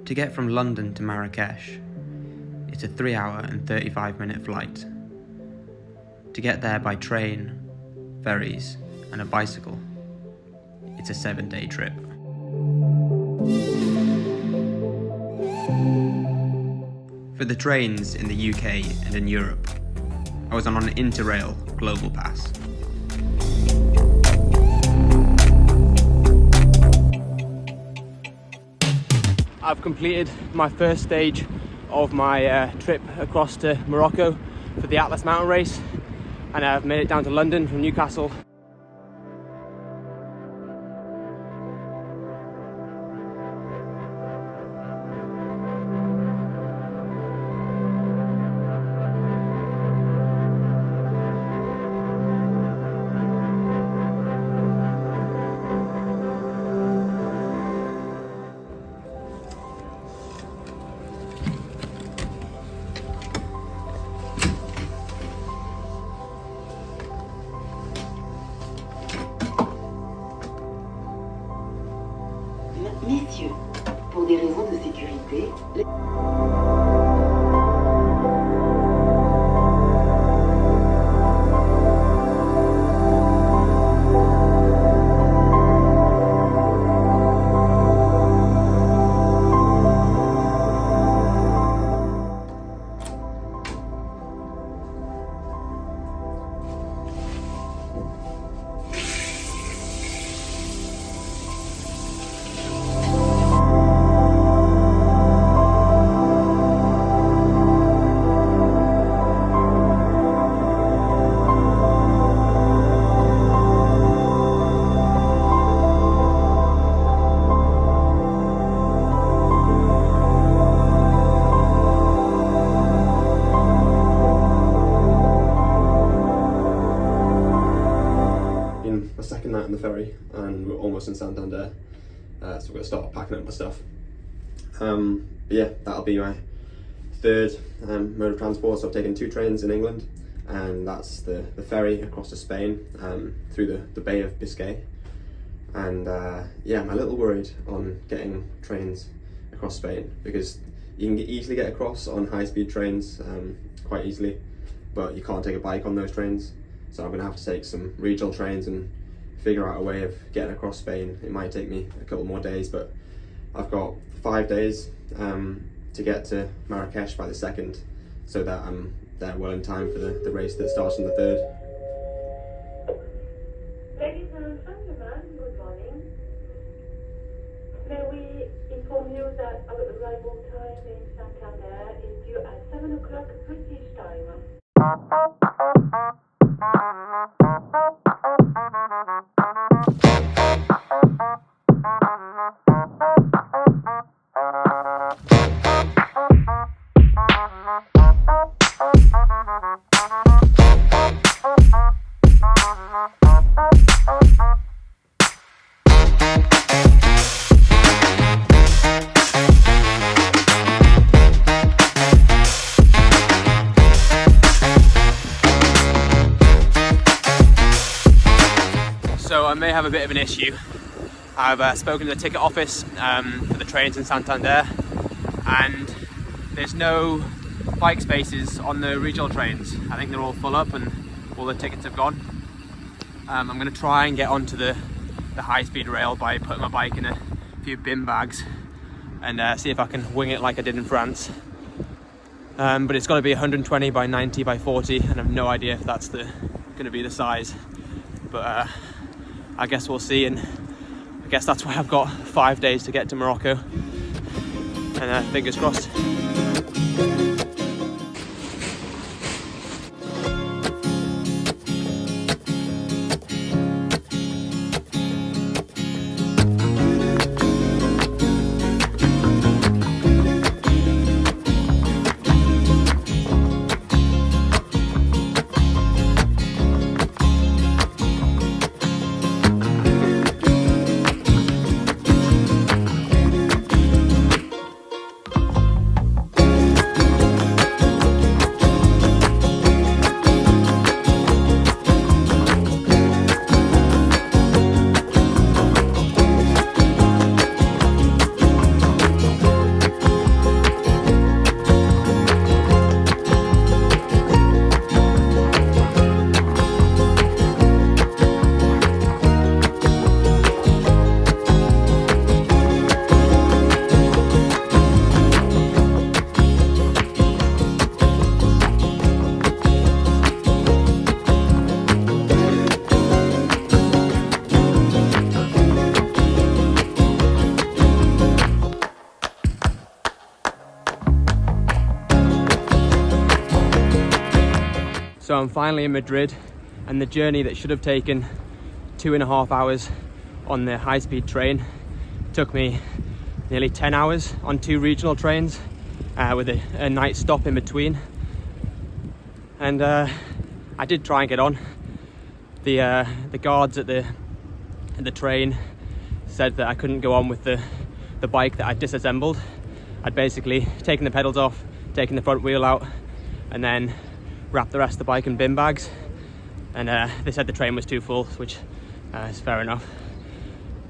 To get from London to Marrakech, it's a 3-hour and 35-minute flight. To get there by train, ferries, and a bicycle, it's a 7-day trip. For the trains in the UK and in Europe, I was on an Interrail Global Pass. I've completed my first stage of my trip across to Morocco for the Atlas Mountain Race, and I've made it down to London from Newcastle. Messieurs, pour des raisons de sécurité, my second night on the ferry, and we're almost in Santander, so we're going to start packing up my stuff. But yeah, that'll be my third mode of transport. So I've taken 2 trains in England, and that's the ferry across to Spain through the Bay of Biscay. And yeah, I'm a little worried on getting trains across Spain, because you can easily get across on high-speed trains quite easily, but you can't take a bike on those trains. So I'm going to have to take some regional trains and figure out a way of getting across Spain. It might take me a couple more days, but I've got 5 days to get to Marrakech by the 2nd, so that I'm there well in time for the race that starts on the 3rd. Ladies and gentlemen, good morning. May we inform you that our arrival time in Santander is due at 7 o'clock British time. So I may have a bit of an issue. I've spoken to the ticket office for the trains in Santander, and there's no bike spaces on the regional trains. I think they're all full up and all the tickets have gone. I'm going to try and get onto the high-speed rail by putting my bike in a few bin bags and see if I can wing it like I did in France. But it's got to be 120 by 90 by 40, and I have no idea if that's going to be the size. But I guess we'll see, and I guess that's why I've got 5 days to get to Morocco, and fingers crossed. So I'm finally in Madrid, and the journey that should have taken 2.5 hours on the high-speed train took me nearly 10 hours on 2 regional trains with a night stop in between. And I did try and get on. The guards at the train said that I couldn't go on with the bike that I'd disassembled. I'd basically taken the pedals off, taken the front wheel out, and then wrapped the rest of the bike in bin bags. And they said the train was too full, which is fair enough.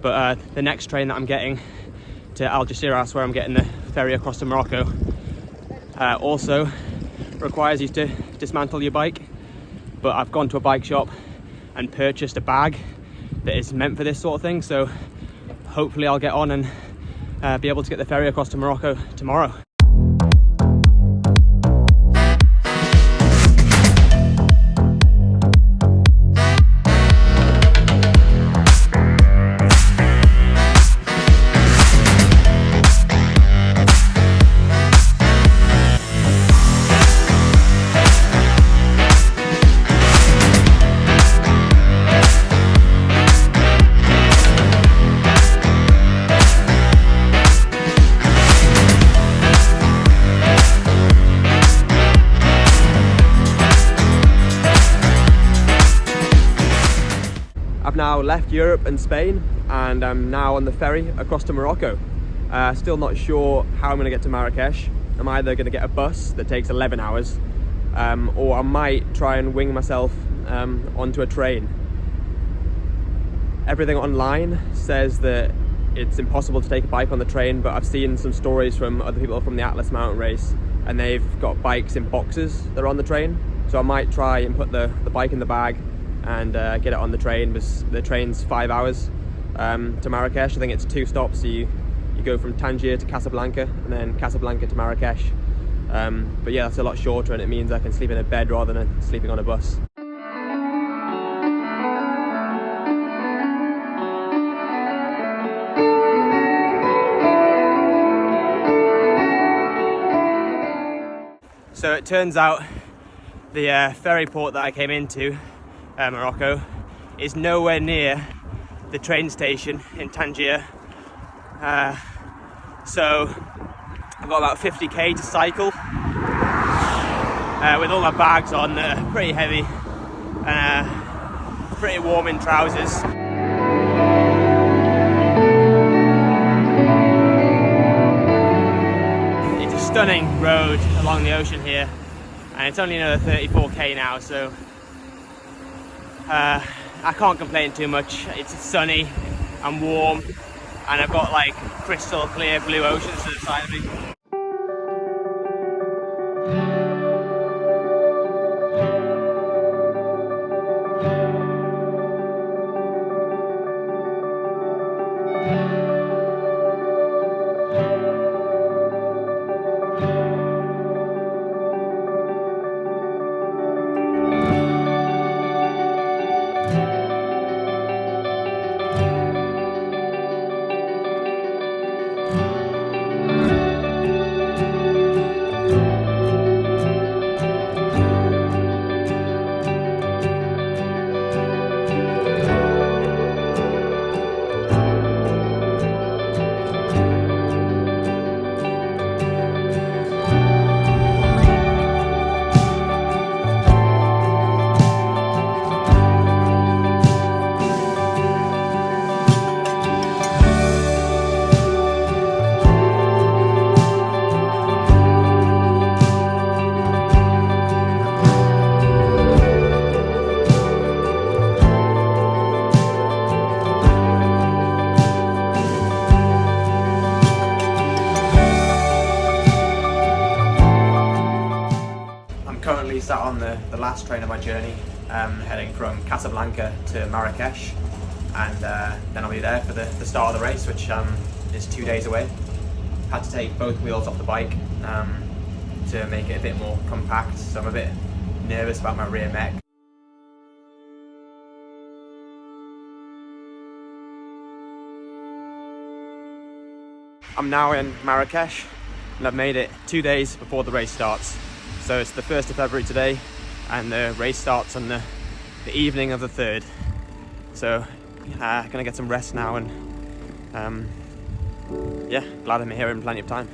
But the next train that I'm getting to Algeciras, where I'm getting the ferry across to Morocco, also requires you to dismantle your bike. But I've gone to a bike shop and purchased a bag that is meant for this sort of thing, so hopefully I'll get on and be able to get the ferry across to Morocco tomorrow. I've now left Europe and Spain, and I'm now on the ferry across to Morocco. Still not sure how I'm going to get to Marrakech. I'm either going to get a bus that takes 11 hours, or I might try and wing myself onto a train. Everything online says that it's impossible to take a bike on the train, but I've seen some stories from other people from the Atlas Mountain Race, and they've got bikes in boxes that are on the train. So I might try and put the bike in the bag and get it on the train, because the train's 5 hours to Marrakech. I think it's 2 stops, so you go from Tangier to Casablanca and then Casablanca to Marrakech. But yeah, that's a lot shorter, and it means I can sleep in a bed rather than sleeping on a bus. So it turns out the ferry port that I came into, Morocco, is nowhere near the train station in Tangier. So I've got about 50k to cycle with all my bags on that are pretty heavy and pretty warm in trousers. It's a stunning road along the ocean here, and it's only another 34k now, so I can't complain too much. It's sunny and warm, and I've got like crystal clear blue oceans to the side of me. Sat on the last train of my journey, heading from Casablanca to Marrakech, and then I'll be there for the start of the race, which is 2 days away. Had to take both wheels off the bike to make it a bit more compact, so I'm a bit nervous about my rear mech. I'm now in Marrakech, and I've made it 2 days before the race starts. So it's the 1st of February today, and the race starts on the evening of the 3rd. So gonna get some rest now, and yeah, glad I'm here in plenty of time.